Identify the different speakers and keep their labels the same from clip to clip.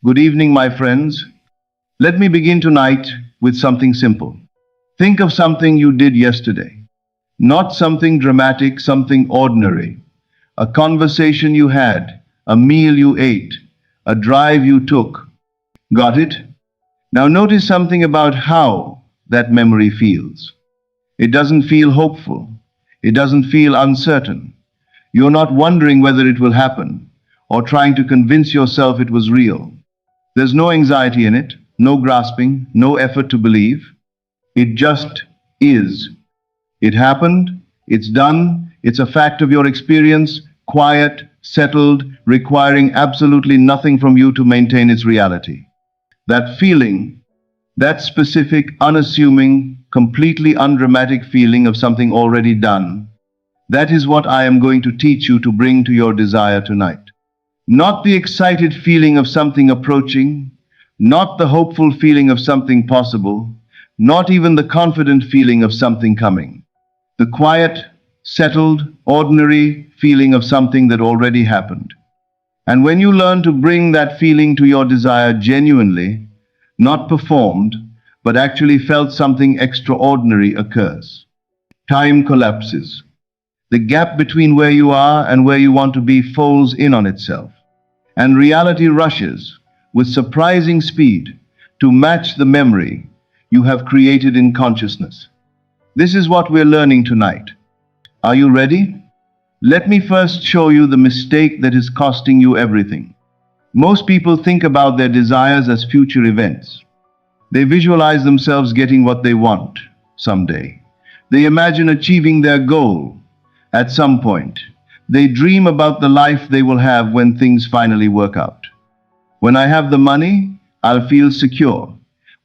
Speaker 1: Good evening, my friends. Let me begin tonight with something simple. Think of something you did yesterday. Not something dramatic, something ordinary. A conversation you had, a meal you ate, a drive you took. Got it? Now notice something about how that memory feels. It doesn't feel hopeful. It doesn't feel uncertain. You're not wondering whether it will happen or trying to convince yourself it was real. There's no anxiety in it, no grasping, no effort to believe. It just is. It happened, it's done, it's a fact of your experience, quiet, settled, requiring absolutely nothing from you to maintain its reality. That feeling, that specific, unassuming, completely undramatic feeling of something already done, that is what I am going to teach you to bring to your desire tonight. Not the excited feeling of something approaching, not the hopeful feeling of something possible, not even the confident feeling of something coming. The quiet, settled, ordinary feeling of something that already happened. And when you learn to bring that feeling to your desire genuinely, not performed, but actually felt, something extraordinary occurs. Time collapses. The gap between where you are and where you want to be folds in on itself. And reality rushes with surprising speed to match the memory you have created in consciousness. This is what we're learning tonight. Are you ready? Let me first show you the mistake that is costing you everything. Most people think about their desires as future events. They visualize themselves getting what they want someday. They imagine achieving their goal at some point. They dream about the life they will have when things finally work out. When I have the money, I'll feel secure.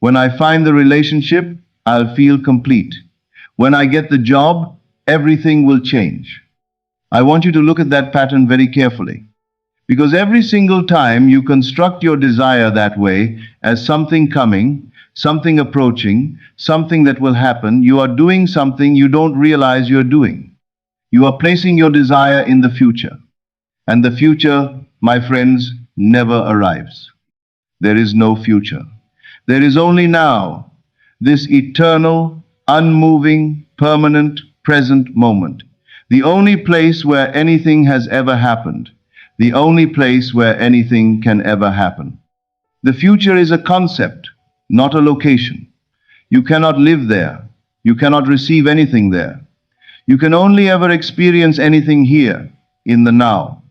Speaker 1: When I find the relationship, I'll feel complete. When I get the job, everything will change. I want you to look at that pattern very carefully. Because every single time you construct your desire that way, as something coming, something approaching, something that will happen, you are doing something you don't realize you're doing. You are placing your desire in the future. And the future, my friends, never arrives. There is no future. There is only now, this eternal, unmoving, permanent, present moment. The only place where anything has ever happened. The only place where anything can ever happen. The future is a concept, not a location. You cannot live there. You cannot receive anything there. You can only ever experience anything here, in the now.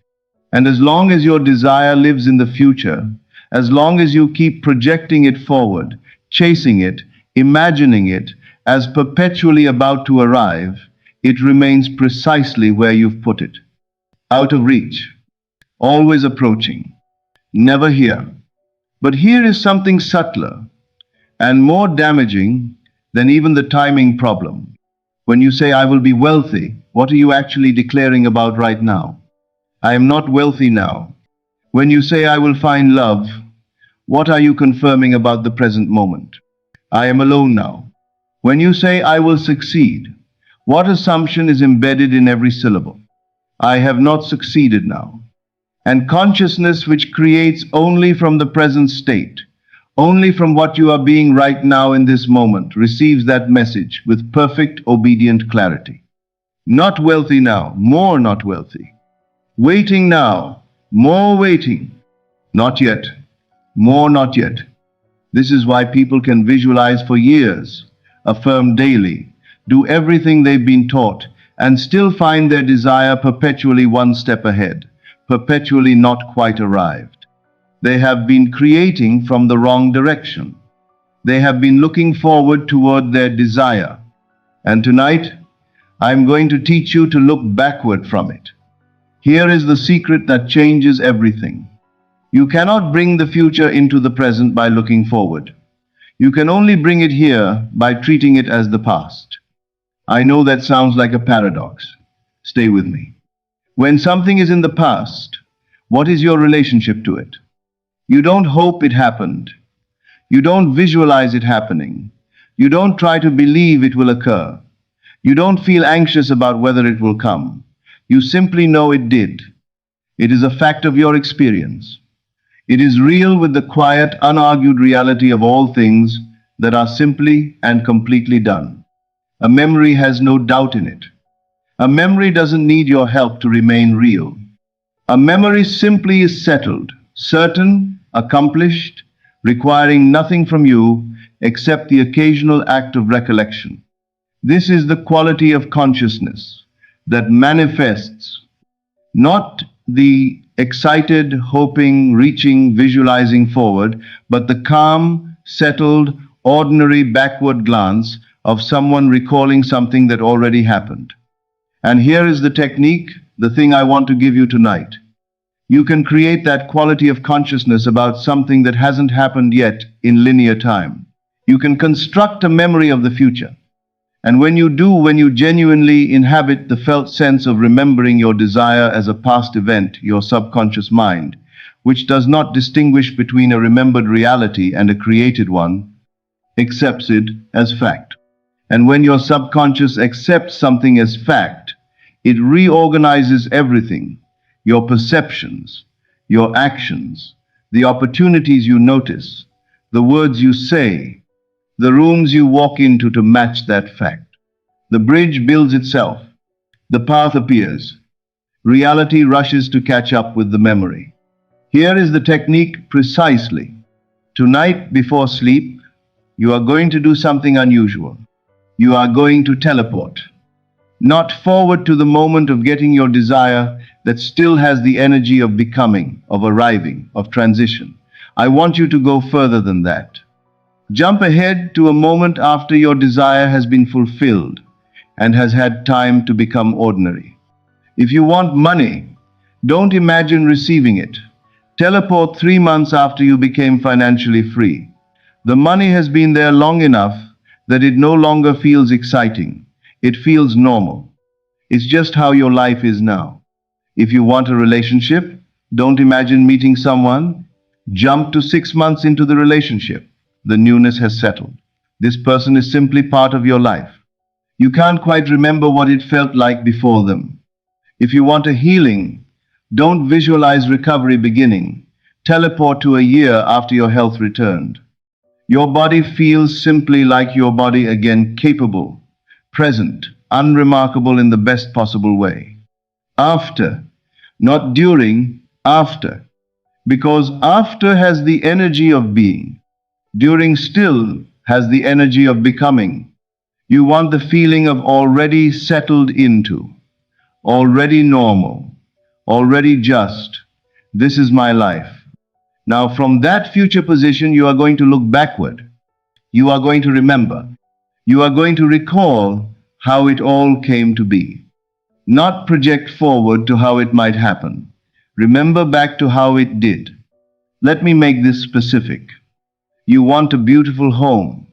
Speaker 1: And as long as your desire lives in the future, as long as you keep projecting it forward, chasing it, imagining it, as perpetually about to arrive, it remains precisely where you've put it. Out of reach. Always approaching. Never here. But here is something subtler and more damaging than even the timing problem. When you say, I will be wealthy, what are you actually declaring about right now? I am not wealthy now. When you say, I will find love, what are you confirming about the present moment? I am alone now. When you say, I will succeed, what assumption is embedded in every syllable? I have not succeeded now. And consciousness, which creates only from the present state, only from what you are being right now in this moment, receives that message with perfect, obedient clarity. Not wealthy now, more not wealthy. Waiting now, more waiting. Not yet, more not yet. This is why people can visualize for years, affirm daily, do everything they've been taught, and still find their desire perpetually one step ahead, perpetually not quite arrived. They have been creating from the wrong direction. They have been looking forward toward their desire. And tonight, I'm going to teach you to look backward from it. Here is the secret that changes everything. You cannot bring the future into the present by looking forward. You can only bring it here by treating it as the past. I know that sounds like a paradox. Stay with me. When something is in the past, what is your relationship to it? You don't hope it happened. You don't visualize it happening. You don't try to believe it will occur. You don't feel anxious about whether it will come. You simply know it did. It is a fact of your experience. It is real with the quiet, unargued reality of all things that are simply and completely done. A memory has no doubt in it. A memory doesn't need your help to remain real. A memory simply is settled, certain, accomplished, requiring nothing from you except the occasional act of recollection. This is the quality of consciousness that manifests, not the excited, hoping, reaching, visualizing forward, but the calm, settled, ordinary backward glance of someone recalling something that already happened. And here is the technique, the thing I want to give you tonight. You can create that quality of consciousness about something that hasn't happened yet in linear time. You can construct a memory of the future. And when you do, when you genuinely inhabit the felt sense of remembering your desire as a past event, your subconscious mind, which does not distinguish between a remembered reality and a created one, accepts it as fact. And when your subconscious accepts something as fact, it reorganizes everything, your perceptions, your actions, the opportunities you notice, the words you say, the rooms you walk into to match that fact. The bridge builds itself. The path appears. Reality rushes to catch up with the memory. Here is the technique precisely. Tonight, before sleep, you are going to do something unusual. You are going to teleport. Not forward to the moment of getting your desire that still has the energy of becoming, of arriving, of transition. I want you to go further than that. Jump ahead to a moment after your desire has been fulfilled and has had time to become ordinary. If you want money, don't imagine receiving it. Teleport 3 months after you became financially free. The money has been there long enough that it no longer feels exciting. It feels normal. It's just how your life is now. If you want a relationship, don't imagine meeting someone. Jump to 6 months into the relationship. The newness has settled. This person is simply part of your life. You can't quite remember what it felt like before them. If you want a healing, don't visualize recovery beginning. Teleport to a year after your health returned. Your body feels simply like your body again, capable, present, unremarkable in the best possible way. After, not during, after. Because after has the energy of being. During still has the energy of becoming. You want the feeling of already settled into, already normal, already just. This is my life. Now, from that future position, you are going to look backward. You are going to remember. You are going to recall how it all came to be. Not project forward to how it might happen. Remember back to how it did. Let me make this specific. You want a beautiful home.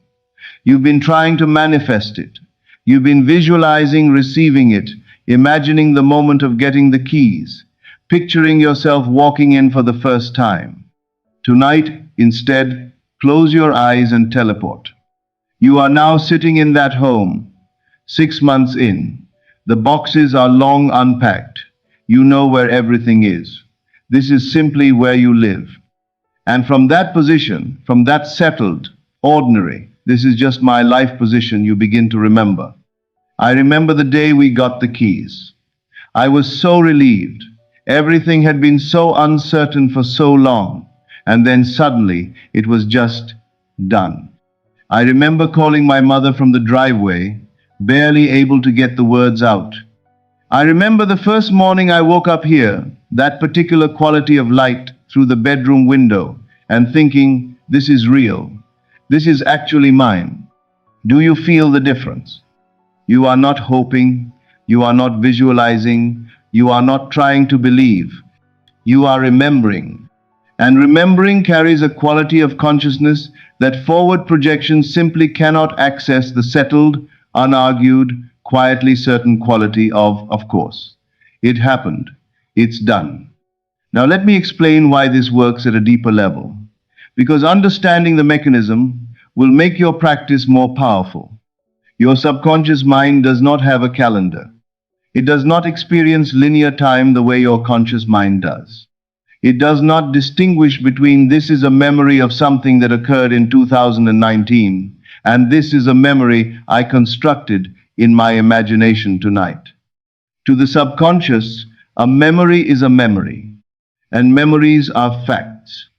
Speaker 1: You've been trying to manifest it. You've been visualizing receiving it, imagining the moment of getting the keys, picturing yourself walking in for the first time. Tonight, instead, close your eyes and teleport. You are now sitting in that home, 6 months in. The boxes are long unpacked. You know where everything is. This is simply where you live. And from that position, from that settled, ordinary, this is just my life position, you begin to remember. I remember the day we got the keys. I was so relieved. Everything had been so uncertain for so long. And then suddenly, it was just done. I remember calling my mother from the driveway, barely able to get the words out. I remember the first morning I woke up here, that particular quality of light through the bedroom window, and thinking, this is real. This is actually mine. Do you feel the difference? You are not hoping, you are not visualizing, you are not trying to believe. You are remembering. And remembering carries a quality of consciousness that forward projection simply cannot access the settled, unargued, quietly certain quality of course. It happened. It's done. Now let me explain why this works at a deeper level. Because understanding the mechanism will make your practice more powerful. Your subconscious mind does not have a calendar. It does not experience linear time the way your conscious mind does. It does not distinguish between this is a memory of something that occurred in 2019 and this is a memory I constructed in my imagination tonight. To the subconscious, a memory is a memory, and memories are facts.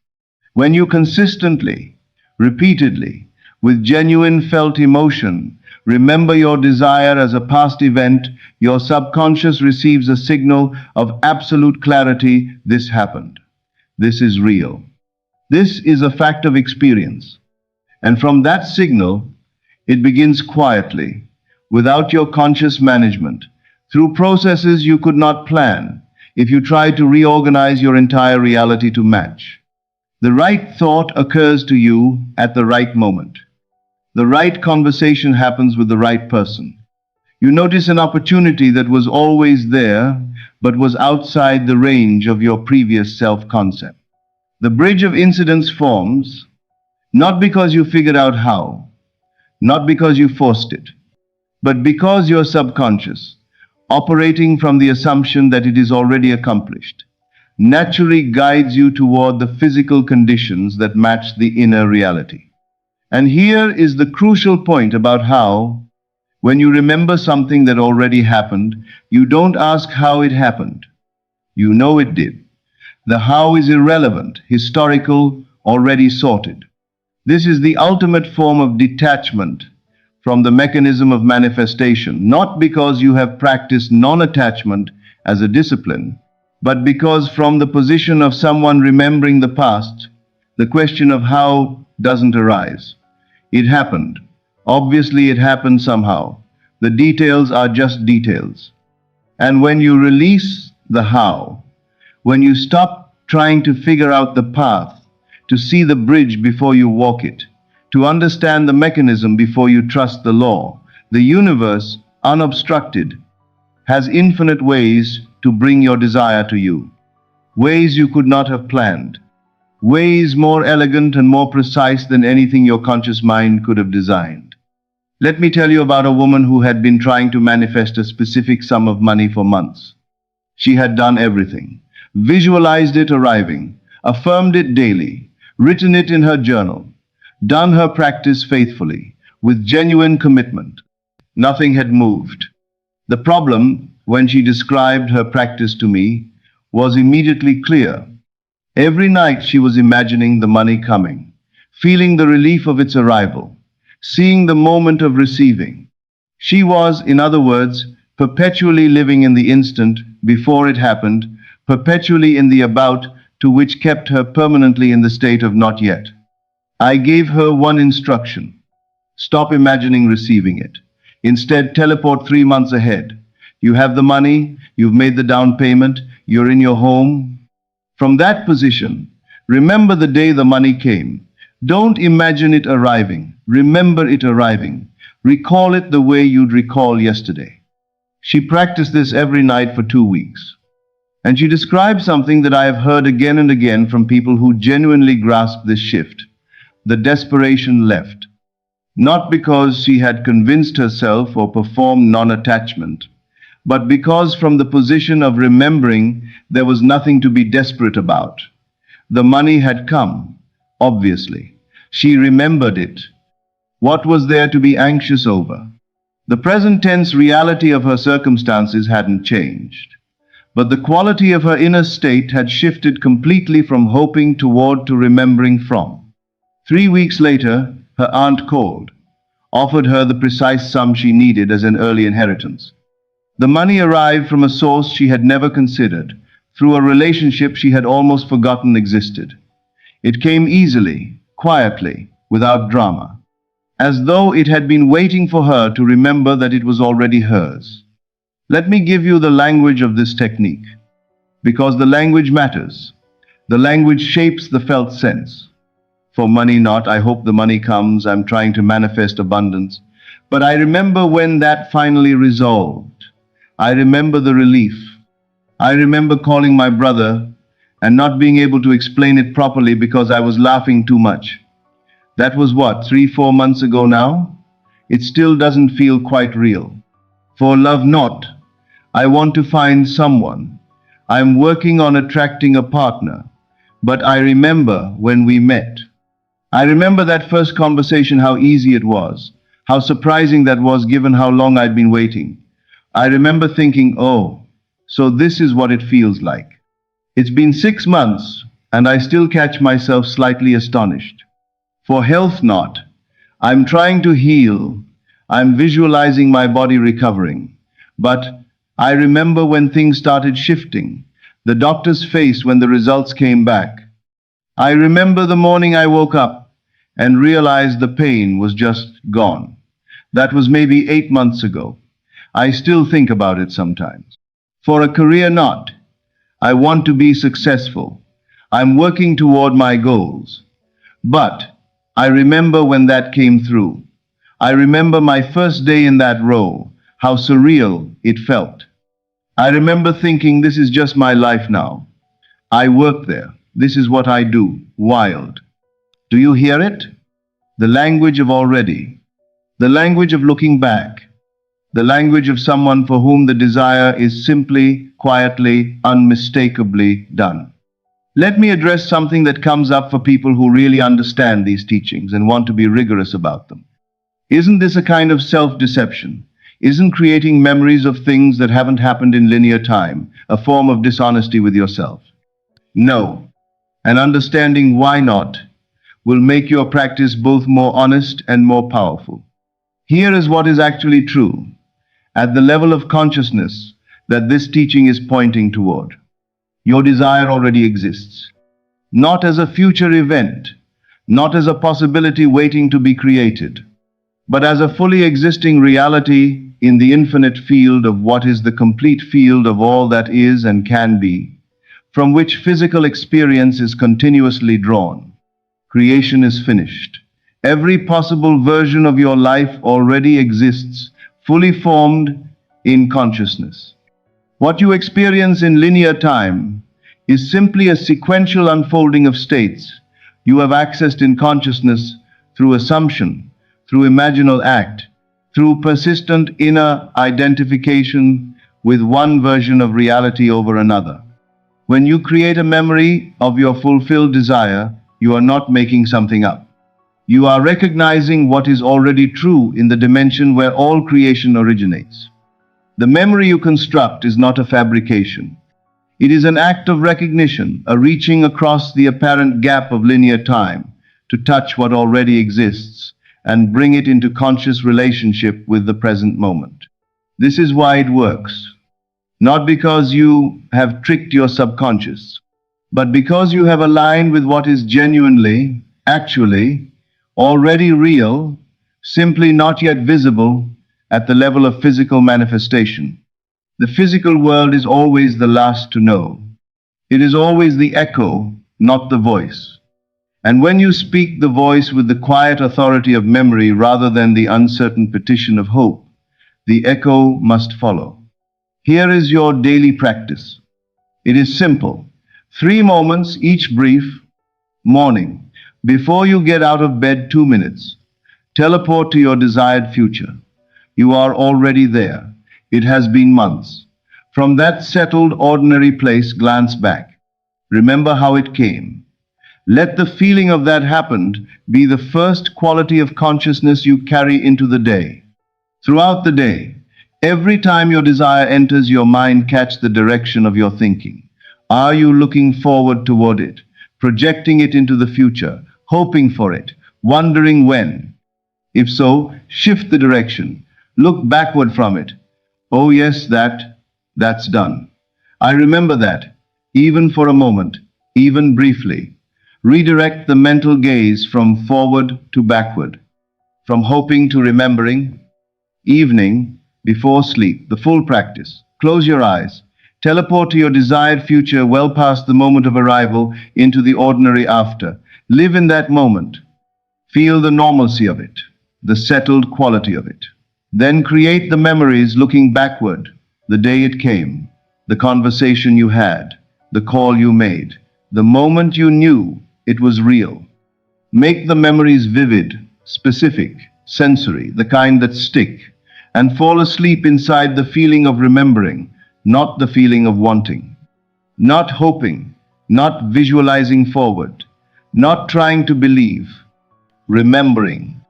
Speaker 1: When you consistently, repeatedly, with genuine felt emotion, remember your desire as a past event, your subconscious receives a signal of absolute clarity: this happened. This is real. This is a fact of experience. And from that signal, it begins quietly, without your conscious management, through processes you could not plan if you tried to reorganize your entire reality to match. The right thought occurs to you at the right moment. The right conversation happens with the right person. You notice an opportunity that was always there, but was outside the range of your previous self-concept. The bridge of incidents forms, not because you figured out how, not because you forced it, but because your subconscious, operating from the assumption that it is already accomplished, naturally guides you toward the physical conditions that match the inner reality. And here is the crucial point about how, when you remember something that already happened, you don't ask how it happened. You know it did. The how is irrelevant, historical, already sorted. This is the ultimate form of detachment from the mechanism of manifestation, not because you have practiced non-attachment as a discipline, but because from the position of someone remembering the past, the question of how doesn't arise. It happened. Obviously, it happened somehow. The details are just details. And when you release the how, when you stop trying to figure out the path, to see the bridge before you walk it, to understand the mechanism before you trust the law, the universe, unobstructed, has infinite ways to bring your desire to you. Ways you could not have planned. Ways more elegant and more precise than anything your conscious mind could have designed. Let me tell you about a woman who had been trying to manifest a specific sum of money for months. She had done everything, visualized it arriving, affirmed it daily, written it in her journal, done her practice faithfully, with genuine commitment. Nothing had moved. The problem, when she described her practice to me, was immediately clear. Every night she was imagining the money coming, feeling the relief of its arrival, seeing the moment of receiving. She was, in other words, perpetually living in the instant before it happened, perpetually in the about, to which kept her permanently in the state of not yet. I gave her one instruction: stop imagining receiving it. Instead, teleport 3 months ahead. You have the money, you've made the down payment, you're in your home. From that position, remember the day the money came. Don't imagine it arriving. Remember it arriving. Recall it the way you'd recall yesterday. She practiced this every night for 2 weeks. And she described something that I have heard again and again from people who genuinely grasped this shift. The desperation left. Not because she had convinced herself or performed non-attachment, but because from the position of remembering, there was nothing to be desperate about. The money had come, obviously. She remembered it. What was there to be anxious over? The present tense reality of her circumstances hadn't changed, but the quality of her inner state had shifted completely from hoping toward to remembering from. 3 weeks later, her aunt called, offered her the precise sum she needed as an early inheritance. The money arrived from a source she had never considered, through a relationship she had almost forgotten existed. It came easily, quietly, without drama, as though it had been waiting for her to remember that it was already hers. Let me give you the language of this technique, because the language matters. The language shapes the felt sense. For money not, I hope the money comes, I'm trying to manifest abundance. But I remember when that finally resolved. I remember the relief. I remember calling my brother and not being able to explain it properly because I was laughing too much. That was what, 3-4 months ago now? It still doesn't feel quite real. For love not, I want to find someone. I'm working on attracting a partner. But I remember when we met. I remember that first conversation, how easy it was, how surprising that was given how long I'd been waiting. I remember thinking, oh, so this is what it feels like. It's been 6 months, and I still catch myself slightly astonished. For health, not. I'm trying to heal. I'm visualizing my body recovering. But I remember when things started shifting, the doctor's face when the results came back. I remember the morning I woke up and realized the pain was just gone. That was maybe 8 months ago. I still think about it sometimes. For a career, not. I want to be successful. I'm working toward my goals. But I remember when that came through. I remember my first day in that role, how surreal it felt. I remember thinking, this is just my life now. I work there. This is what I do. Wild. Do you hear it? The language of already. The language of looking back. The language of someone for whom the desire is simply, quietly, unmistakably done. Let me address something that comes up for people who really understand these teachings and want to be rigorous about them. Isn't this a kind of self-deception? Isn't creating memories of things that haven't happened in linear time a form of dishonesty with yourself? No. And understanding why not will make your practice both more honest and more powerful. Here is what is actually true at the level of consciousness that this teaching is pointing toward. Your desire already exists, not as a future event, not as a possibility waiting to be created, but as a fully existing reality in the infinite field of what is the complete field of all that is and can be, from which physical experience is continuously drawn. Creation is finished. Every possible version of your life already exists, fully formed in consciousness. What you experience in linear time is simply a sequential unfolding of states you have accessed in consciousness through assumption, through imaginal act, through persistent inner identification with one version of reality over another. When you create a memory of your fulfilled desire, you are not making something up. You are recognizing what is already true in the dimension where all creation originates. The memory you construct is not a fabrication. It is an act of recognition, a reaching across the apparent gap of linear time to touch what already exists and bring it into conscious relationship with the present moment. This is why it works. Not because you have tricked your subconscious, but because you have aligned with what is genuinely, actually, already real, simply not yet visible at the level of physical manifestation. The physical world is always the last to know. It is always the echo, not the voice. And when you speak the voice with the quiet authority of memory rather than the uncertain petition of hope, the echo must follow. Here is your daily practice. It is simple. 3 moments, each brief. Morning. Before you get out of bed, 2 minutes. Teleport to your desired future. You are already there. It has been months. From that settled, ordinary place, glance back. Remember how it came. Let the feeling of that happened be the first quality of consciousness you carry into the day. Throughout the day, every time your desire enters your mind, catch the direction of your thinking. Are you looking forward toward it, projecting it into the future, hoping for it, wondering when? If so, shift the direction. Look backward from it. Oh yes, that's done. I remember that, even for a moment, even briefly. Redirect the mental gaze from forward to backward, from hoping to remembering. Evening, before sleep, the full practice. Close your eyes. Teleport to your desired future well past the moment of arrival into the ordinary after. Live in that moment. Feel the normalcy of it, the settled quality of it. Then create the memories looking backward, the day it came, the conversation you had, the call you made, the moment you knew it was real. Make the memories vivid, specific, sensory, the kind that stick, and fall asleep inside the feeling of remembering, not the feeling of wanting. Not hoping, not visualizing forward, not trying to believe, remembering.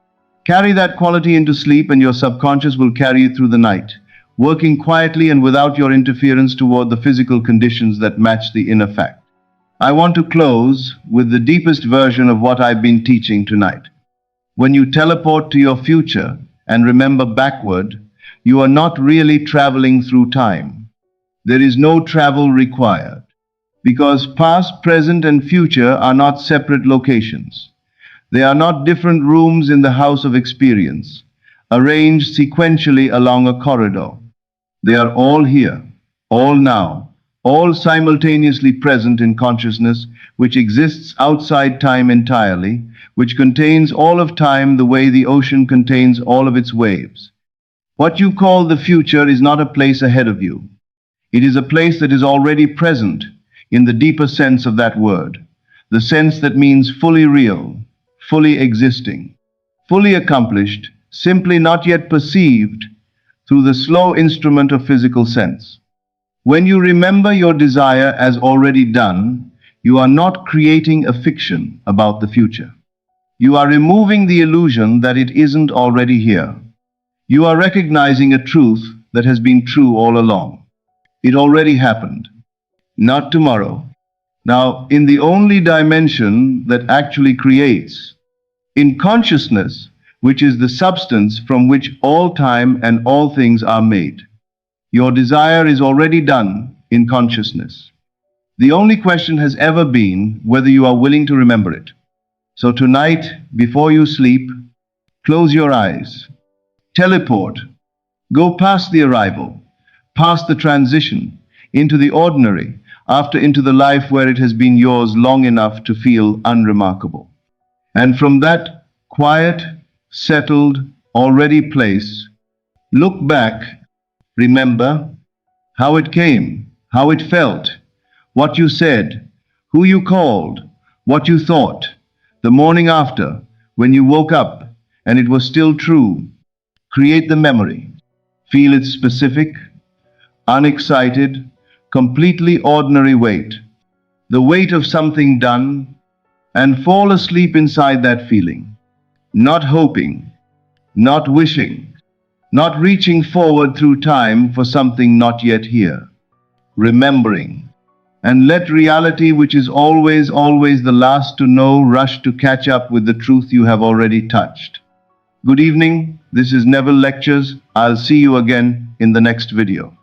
Speaker 1: Carry that quality into sleep, and your subconscious will carry it through the night, working quietly and without your interference toward the physical conditions that match the inner fact. I want to close with the deepest version of what I've been teaching tonight. When you teleport to your future and remember backward, you are not really traveling through time. There is no travel required, because past, present, and future are not separate locations. They are not different rooms in the house of experience, arranged sequentially along a corridor. They are all here, all now, all simultaneously present in consciousness, which exists outside time entirely, which contains all of time the way the ocean contains all of its waves. What you call the future is not a place ahead of you. It is a place that is already present in the deeper sense of that word, the sense that means fully real, fully existing, fully accomplished, simply not yet perceived through the slow instrument of physical sense. When you remember your desire as already done, you are not creating a fiction about the future. You are removing the illusion that it isn't already here. You are recognizing a truth that has been true all along. It already happened. Not tomorrow. Now, in the only dimension that actually creates, in consciousness, which is the substance from which all time and all things are made. Your desire is already done in consciousness. The only question has ever been whether you are willing to remember it. So tonight, before you sleep, close your eyes. Teleport. Go past the arrival, past the transition, into the ordinary, after into the life where it has been yours long enough to feel unremarkable. And from that quiet, settled, already place, look back, remember how it came, how it felt, what you said, who you called, what you thought, the morning after, when you woke up and it was still true. Create the memory. Feel its specific, unexcited, completely ordinary weight, the weight of something done, and fall asleep inside that feeling, not hoping, not wishing, not reaching forward through time for something not yet here, remembering, and let reality, which is always, always the last to know, rush to catch up with the truth you have already touched. Good evening, this is Neville Lectures. I'll see you again in the next video.